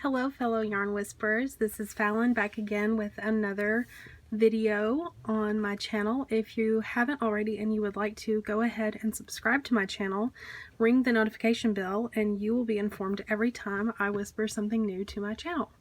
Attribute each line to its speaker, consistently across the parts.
Speaker 1: Hello fellow yarn whisperers, this is Fallon back again with another video on my channel. If you haven't already and you would like to, go ahead and subscribe to my channel, ring the notification bell, and you will be informed every time I whisper something new to my channel.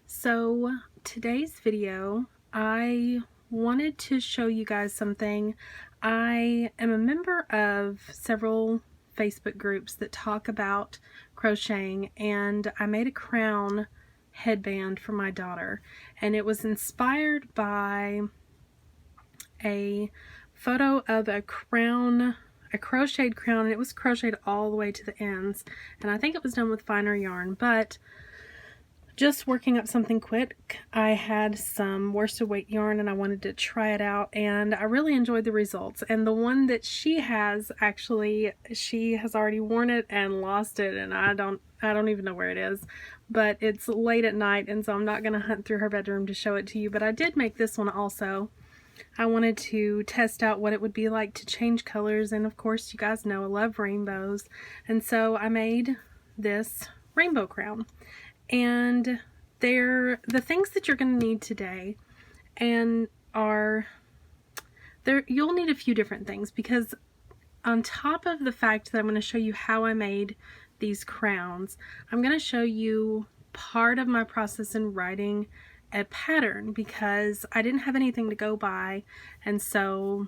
Speaker 1: So today's video, I wanted to show you guys something. I am a member of several Facebook groups that talk about crocheting, and I made a crown headband for my daughter, and it was inspired by a photo of a crown, a crocheted crown, and it was crocheted all the way to the ends, and I think it was done with finer yarn. But just working up something quick, I had some worsted weight yarn and I wanted to try it out, and I really enjoyed the results. And the one that she has, actually, she has already worn it and lost it, and I don't even know where it is, but it's late at night, and so I'm not going to hunt through her bedroom to show it to you. But I did make this one also. I wanted to test out what it would be like to change colors, and of course you guys know I love rainbows, and so I made this rainbow crown. And they're the things that you're going to need today, and you'll need a few different things, because on top of the fact that I'm going to show you how I made these crowns, I'm going to show you part of my process in writing a pattern, because I didn't have anything to go by, and so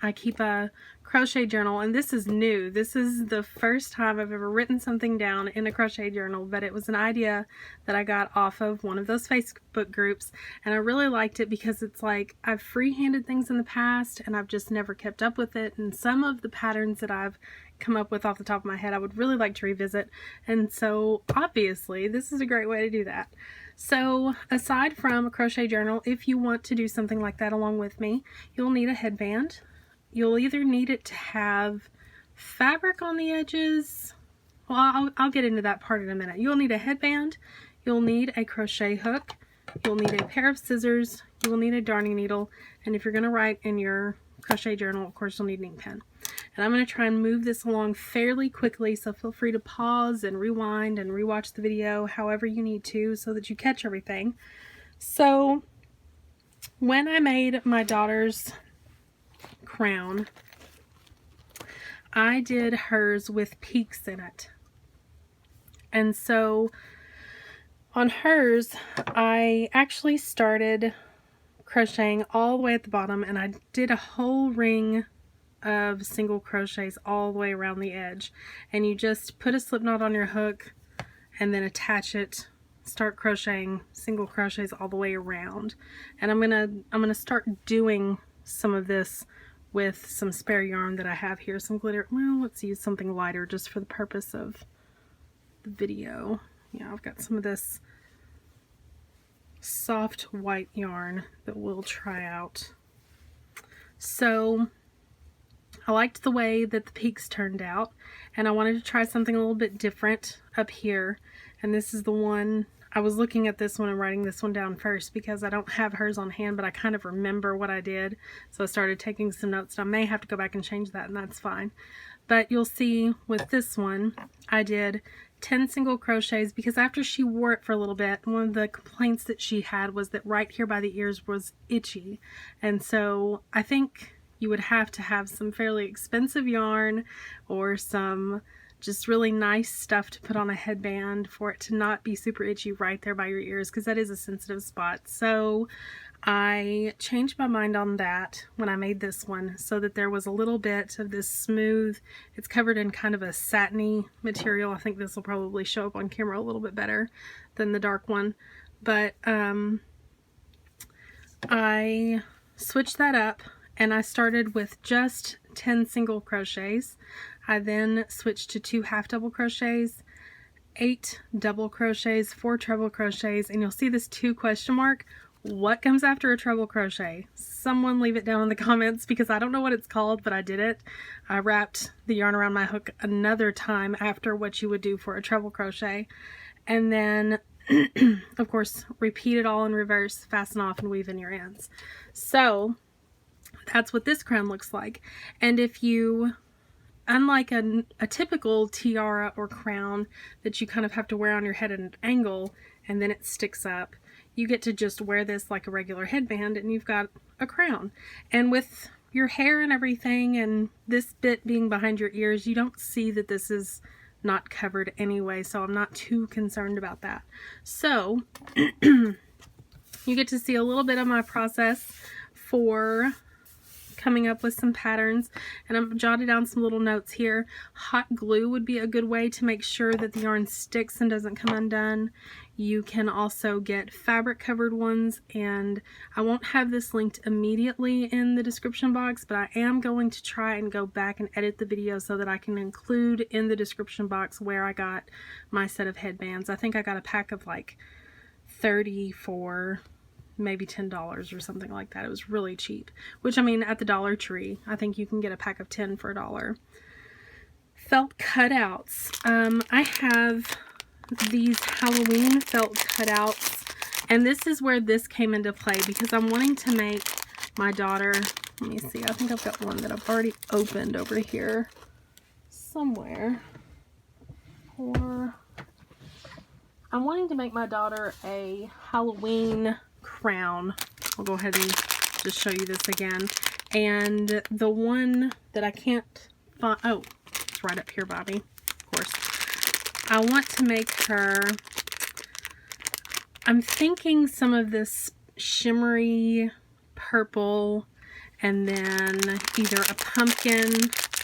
Speaker 1: I keep a crochet journal, and this is new. This is the first time I've ever written something down in a crochet journal, but it was an idea that I got off of one of those Facebook groups, and I really liked it because it's like I've freehanded things in the past and I've just never kept up with it, and some of the patterns that I've come up with off the top of my head I would really like to revisit, and so obviously this is a great way to do that. So aside from a crochet journal, if you want to do something like that along with me, you'll need a headband. You'll either need it to have fabric on the edges. Well, I'll get into that part in a minute. You'll need a headband, you'll need a crochet hook, you'll need a pair of scissors, you will need a darning needle, and if you're going to write in your crochet journal, of course you'll need an ink pen. And I'm going to try and move this along fairly quickly, so feel free to pause and rewind and rewatch the video however you need to so that you catch everything. So when I made my daughter's crown, I did hers with peaks in it, and so on hers I actually started crocheting all the way at the bottom, and I did a whole ring of single crochets all the way around the edge, and you just put a slip knot on your hook and then attach it, start crocheting single crochets all the way around. And I'm gonna start doing some of this with some spare yarn that I have here, some glitter. Well, let's use something lighter just for the purpose of the video. Yeah, I've got some of this soft white yarn that we'll try out. So I liked the way that the peaks turned out, and I wanted to try something a little bit different up here, and this is the one. I was looking at this one and writing this one down first because I don't have hers on hand, but I kind of remember what I did, so I started taking some notes. I may have to go back and change that, and that's fine. But you'll see with this one, I did 10 single crochets because after she wore it for a little bit, one of the complaints that she had was that right here by the ears was itchy, and so I think you would have to have some fairly expensive yarn or some just really nice stuff to put on a headband for it to not be super itchy right there by your ears, because that is a sensitive spot. So I changed my mind on that when I made this one, so that there was a little bit of this smooth, it's covered in kind of a satiny material. I think this will probably show up on camera a little bit better than the dark one, but I switched that up, and I started with just 10 single crochets. I then switched to 2 half double crochets, 8 double crochets, 4 treble crochets, and you'll see this 2 question mark. What comes after a treble crochet? Someone leave it down in the comments, because I don't know what it's called, but I did it. I wrapped the yarn around my hook another time after what you would do for a treble crochet, and then of course repeat it all in reverse, fasten off, and weave in your ends. So that's what this crown looks like. And if you unlike a typical tiara or crown that you kind of have to wear on your head at an angle and then it sticks up, you get to just wear this like a regular headband and you've got a crown. And with your hair and everything and this bit being behind your ears, you don't see that this is not covered anyway, so I'm not too concerned about that. So you get to see a little bit of my process for coming up with some patterns, and I'm jotting down some little notes here. Hot glue would be a good way to make sure that the yarn sticks and doesn't come undone. You can also get fabric covered ones, and I won't have this linked immediately in the description box, but I am going to try and go back and edit the video so that I can include in the description box where I got my set of headbands. I think I got a pack of like 30 for maybe $10 or something like that. It was really cheap, which, I mean, at the Dollar Tree I think you can get a pack of 10 for $1. Felt cutouts. I have these Halloween felt cutouts, and this is where this came into play because I'm wanting to make my daughter, let me see, I think I've got one that I've already opened over here somewhere, or I'm wanting to make my daughter a Halloween crown. I'll go ahead and just show you this again. And the one that I can't find, oh, it's right up here, Bobby, of course. I want to make her, I'm thinking some of this shimmery purple and then either a pumpkin,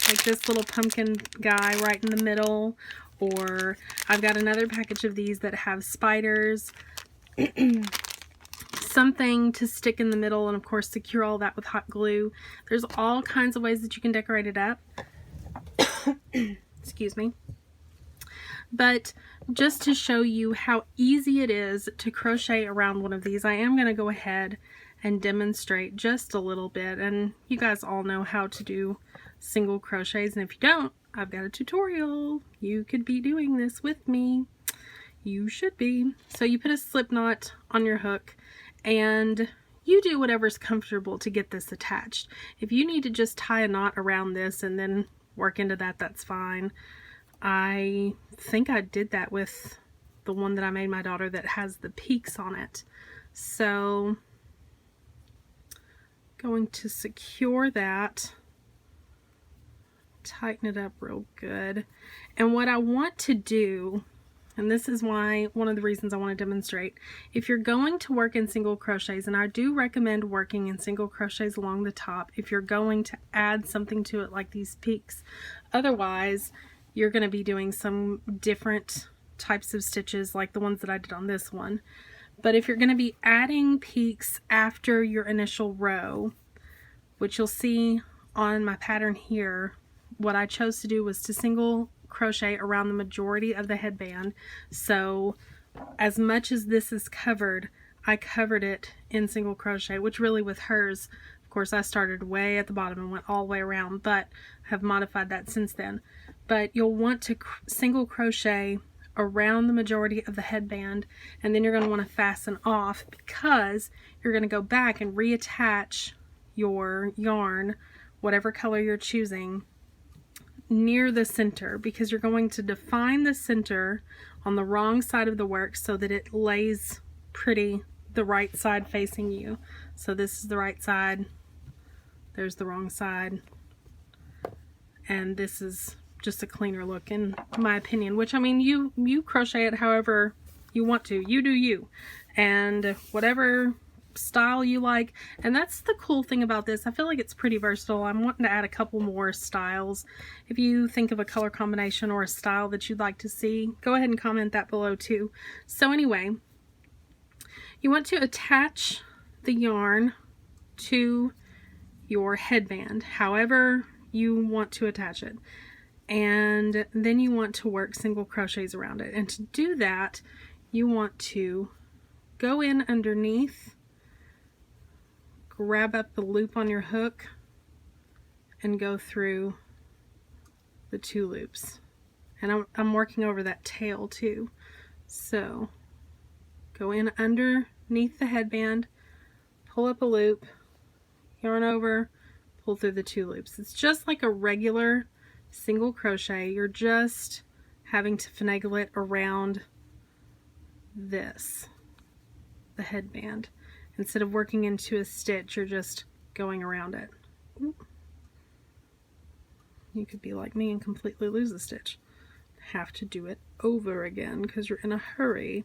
Speaker 1: like this little pumpkin guy right in the middle, or I've got another package of these that have spiders. Something to stick in the middle, and of course secure all that with hot glue. There's all kinds of ways that you can decorate it up. Excuse me. But just to show you how easy it is to crochet around one of these, I am going to go ahead and demonstrate just a little bit. And you guys all know how to do single crochets, and if you don't, I've got a tutorial. You could be doing this with me. You should be. So you put a slip knot on your hook, and you do whatever's comfortable to get this attached. If you need to just tie a knot around this and then work into that, that's fine. I think I did that with the one that I made my daughter that has the peaks on it. So going to secure that, tighten it up real good. And what I want to do, and this is why, one of the reasons I want to demonstrate, if you're going to work in single crochets, and I do recommend working in single crochets along the top if you're going to add something to it like these peaks. Otherwise, you're going to be doing some different types of stitches like the ones that I did on this one. But if you're going to be adding peaks after your initial row, which you'll see on my pattern here, what I chose to do was to single crochet around the majority of the headband. So as much as this is covered, I covered it in single crochet, which really with hers, of course, I started way at the bottom and went all the way around, but have modified that since then. But you'll want to single crochet around the majority of the headband, and then you're going to want to fasten off because you're going to go back and reattach your yarn, whatever color you're choosing, near the center, because you're going to define the center on the wrong side of the work so that it lays pretty the right side facing you. So this is the right side, there's the wrong side, and this is just a cleaner look in my opinion, which, I mean, you crochet it however you want to. You do you, and whatever style you like. And that's the cool thing about this. I feel like it's pretty versatile. I'm wanting to add a couple more styles. If you think of a color combination or a style that you'd like to see, go ahead and comment that below too. So anyway, you want to attach the yarn to your headband however you want to attach it, and then you want to work single crochets around it. And to do that, you want to go in underneath, grab up the loop on your hook, and go through the 2 loops. And I'm working over that tail too. So go in underneath the headband, pull up a loop, yarn over, pull through the 2 loops. It's just like a regular single crochet. You're just having to finagle it around this, the headband. Instead of working into a stitch, you're just going around it. Ooh. You could be like me and completely lose a stitch. Have to do it over again because you're in a hurry.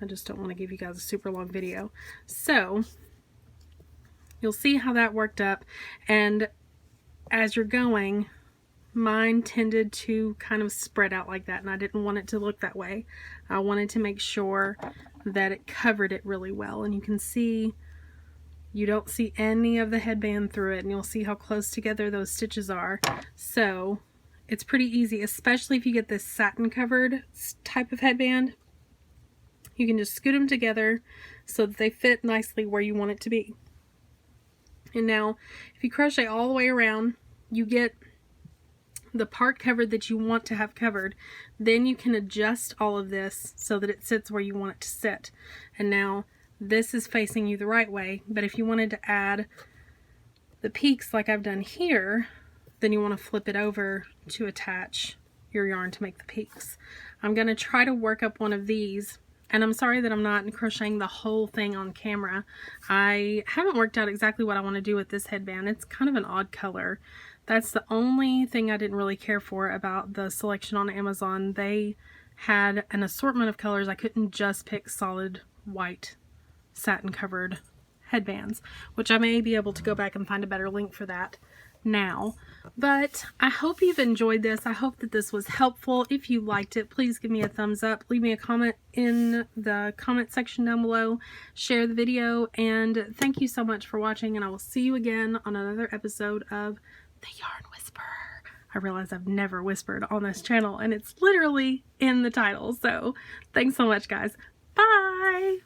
Speaker 1: I just don't want to give you guys a super long video. So you'll see how that worked up, and as you're going, mine tended to kind of spread out like that, and I didn't want it to look that way. I wanted to make sure that it covered it really well, and you can see you don't see any of the headband through it, and you'll see how close together those stitches are. So it's pretty easy, especially if you get this satin covered type of headband. You can just scoot them together so that they fit nicely where you want it to be. And now if you crochet all the way around, you get the part covered that you want to have covered. Then you can adjust all of this so that it sits where you want it to sit. And now this is facing you the right way, but if you wanted to add the peaks like I've done here, then you want to flip it over to attach your yarn to make the peaks. I'm going to try to work up one of these, and I'm sorry that I'm not crocheting the whole thing on camera. I haven't worked out exactly what I want to do with this headband. It's kind of an odd color. That's the only thing I didn't really care for about the selection on Amazon. They had an assortment of colors. I couldn't just pick solid white satin covered headbands, which I may be able to go back and find a better link for that now. But I hope you've enjoyed this. I hope that this was helpful. If you liked it, please give me a thumbs up. Leave me a comment in the comment section down below. Share the video, and thank you so much for watching, and I will see you again on another episode of The Yarn Whisperer. I realize I've never whispered on this channel, and it's literally in the title. So thanks so much, guys. Bye!